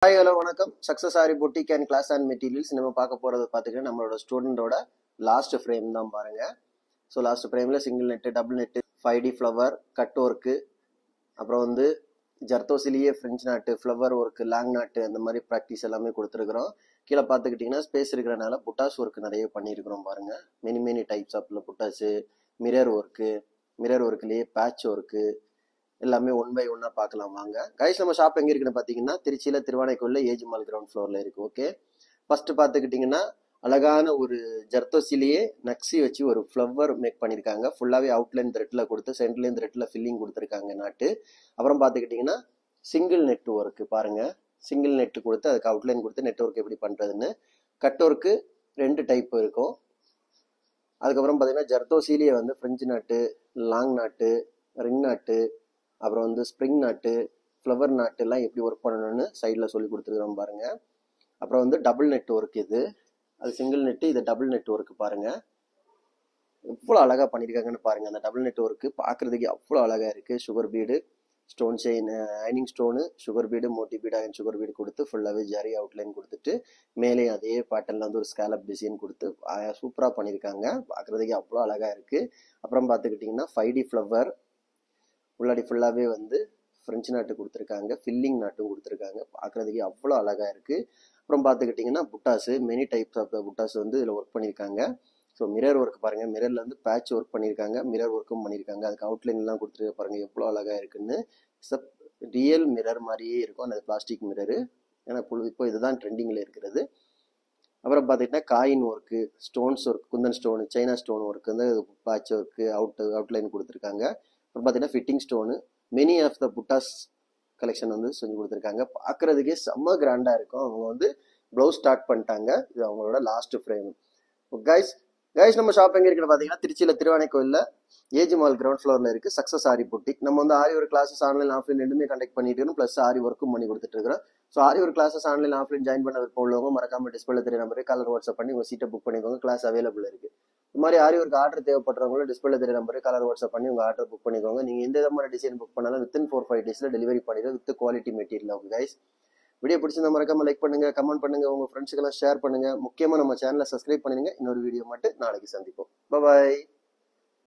Hi hello வணக்கம். Success aari boutique and class and materials நம்ம பார்க்க போகிறது பார்த்துக்கிட்டு நம்மளோட ஸ்டூடெண்டோட லாஸ்ட் ஃப்ரேம் தான் பாருங்க. ஸோ லாஸ்ட் ஃப்ரேமில் single net, double net, 5D flower, cut work, அப்புறம் வந்து ஜர்தோசிலேயே French knot, flower work, long knot, அந்த மாதிரி ப்ராக்டிஸ் எல்லாமே கொடுத்துருக்குறோம். கீழே பார்த்துக்கிட்டிங்கன்னா ஸ்பேஸ் இருக்கிறனால புட்டாஸ் ஒர்க் நிறைய பண்ணியிருக்கிறோம் பாருங்க. மெனி டைப்ஸ் ஆஃப்ல புட்டாஸு, மிரர் ஒர்க்குலேயே பேட்ச் ஒர்க்கு எல்லாமே ஒன் பை ஒன்னா பார்க்கலாம் வாங்க. கைஸ் நம்ம ஷாப் எங்க இருக்குன்னு பாத்தீங்கன்னா திருச்சியில திருவானைக்கோயில ஏஜ் மால் கிரவுண்ட் ஃப்ளோர்ல இருக்கு. ஓகே, ஃபர்ஸ்ட் பாத்துக்கிட்டீங்கன்னா அழகான ஒரு ஜர்தோசிலேயே நக்ஸி வச்சு ஒரு ஃப்ளவர் மேக் பண்ணியிருக்காங்க. ஃபுல்லாவே அவுட்லைன் த்ரெட்ல கொடுத்து சென்டர்லைன் த்ரெட்ல ஃபில்லிங் கொடுத்துருக்காங்க நாட்டு. அப்புறம் பாத்துக்கிட்டீங்கன்னா சிங்கிள் நெட் ஒர்க் பாருங்க. சிங்கிள் நெட் கொடுத்து அதுக்கு அவுட்லைன் கொடுத்து நெட் ஒர்க் எப்படி பண்றதுன்னு. கட் ஒர்க்கு 2 டைப் இருக்கும். அதுக்கப்புறம் பாத்தீங்கன்னா ஜர்தோசிலேயே வந்து ஃப்ரெஞ்சு நாட்டு, லாங் நாட்டு, ரிங் நாட்டு, அப்புறம் வந்து ஸ்ப்ரிங் நாட்டு, ஃப்ளவர் நாட்டு எல்லாம் எப்படி ஒர்க் பண்ணணும்னு சைடில் சொல்லி கொடுத்துருக்குறோம் பாருங்க. அப்புறம் வந்து டபுள் நெட் ஒர்க் இது, அது சிங்கிள் நெட்டு, இது டபுள் நெட் ஒர்க் பாருங்க. எவ்வளோ அழகா பண்ணியிருக்காங்கன்னு பாருங்க. அந்த டபுள் நெட் ஒர்க்கு பார்க்கறதுக்கு அவ்வளோ அழகா இருக்கு. சுகர் பீடு, ஸ்டோன் செயின், ஐனிங் ஸ்டோனு, சுகர் பீடு, மோட்டி பீடு அண்ட் சுகர் பீடு கொடுத்து ஃபுல்லாகவே ஜரி அவுட்லைன் கொடுத்துட்டு மேலே அதே பேட்டர்ல வந்து ஒரு ஸ்கேலப் டிசைன் கொடுத்து சூப்பராக பண்ணியிருக்காங்க. பார்க்கறதுக்கு அவ்வளோ அழகா இருக்கு. அப்புறம் பார்த்துக்கிட்டிங்கன்னா 5D ஃப்ளவர் உள்ளாடி ஃபுல்லாகவே வந்து ஃப்ரெஞ்சு நாட்டு கொடுத்துருக்காங்க, ஃபில்லிங் நாட்டும் கொடுத்துருக்காங்க. பார்க்குறதுக்கு அவ்வளோ அழகாக இருக்குது. அப்புறம் பார்த்துக்கிட்டிங்கன்னா புட்டாஸு, மெனி டைப்ஸ் ஆஃப் த புட்டாஸ் வந்து இதில் ஒர்க் பண்ணியிருக்காங்க. ஸோ மிரர் ஒர்க் பாருங்கள், மிரரில் வந்து பேட்ச் ஒர்க் பண்ணியிருக்காங்க, மிரர் ஒர்க்கும் பண்ணியிருக்காங்க. அதுக்கு அவுட்லைன்லாம் கொடுத்துருக்க பாருங்கள் எவ்வளோ அழகாக இருக்குன்னு. சப் ரியல் மிரர் மாதிரியே இருக்கும் அந்த பிளாஸ்டிக் மிரரு. ஏன்னா இப்போ இதுதான் ட்ரெண்டிங்கில் இருக்கிறது. அப்புறம் பார்த்துக்கிட்டா coin work, stones work, kundan stone, China stone work வந்து பேட்ச் ஒர்க்கு அவுட்லைன் கொடுத்துருக்காங்க. அப்புறம் பார்த்தீங்கன்னா fitting stone, many of the புட்டாஸ் கலெக்ஷன் வந்து செஞ்சு கொடுத்துருக்காங்க. பார்க்கறதுக்கே செம்ம கிராண்டாக இருக்கும். அவங்க வந்து ப்ளவுஸ் ஸ்டார்ட் பண்ணிட்டாங்க. இது அவங்களோட லாஸ்ட் ஃப்ரேம். கைஸ் நம்ம ஷாப் எங்கே இருக்குன்னு பார்த்தீங்கன்னா திருச்சியில் திருவானைக்கோயிலில் ஏஜ் மால் கிரவுண்ட் ஃப்ளோரில் இருக்குது சக்ஸஸ் ஆரி பொட்டிக். நம்ம வந்து Aari work classes online offline ரெண்டுமே கண்டக்ட் பண்ணிட்டு இருக்கோம். ப்ளஸ் ஆரி ஒர்க்கும் பண்ணி கொடுத்துட்டு இருக்கிறோம். So Aari work classes online offline join பண்ண விருப்பம் உள்ளவங்க மறக்காம டிஸ்பிளே தெரிய நம்பருக்கு காலர் வாட்ஸ்அப் பண்ணி உங்கள் சீட்டை புக் பண்ணிக்கோங்க. கிளாஸ் அவைலபிள் இருக்குது. இந்த மாதிரி ஆரி ஒர்க் ஆர்டர் தேவைப்படுறவங்களும் டிஸ்பிளே தெரிய நம்பருக்கு காலர் வாட்ஸ்அப் பண்ணி உங்கள் ஆர்டர் புக் பண்ணிக்கோங்க. நீங்கள் எந்த விதமான டிசைன் புக் பண்ணாலும் வித்தின் 4-5 டேஸில் டெலிவரி பண்ணிடுவோம் with quality material. Okay guys, video பிடிச்சிருந்தா மறக்காம லைக் பண்ணுங்க, கமெண்ட் பண்ணுங்க, உங்க ஃப்ரெண்ட்ஸுக்கெல்லாம் ஷேர் பண்ணுங்க. முக்கியமா நம்ம சேனலை சப்ஸ்கிரைப் பண்ணுங்க. இன்னொரு வீடியோ மட்டும் நாளைக்கு சந்திப்போம். பாய்.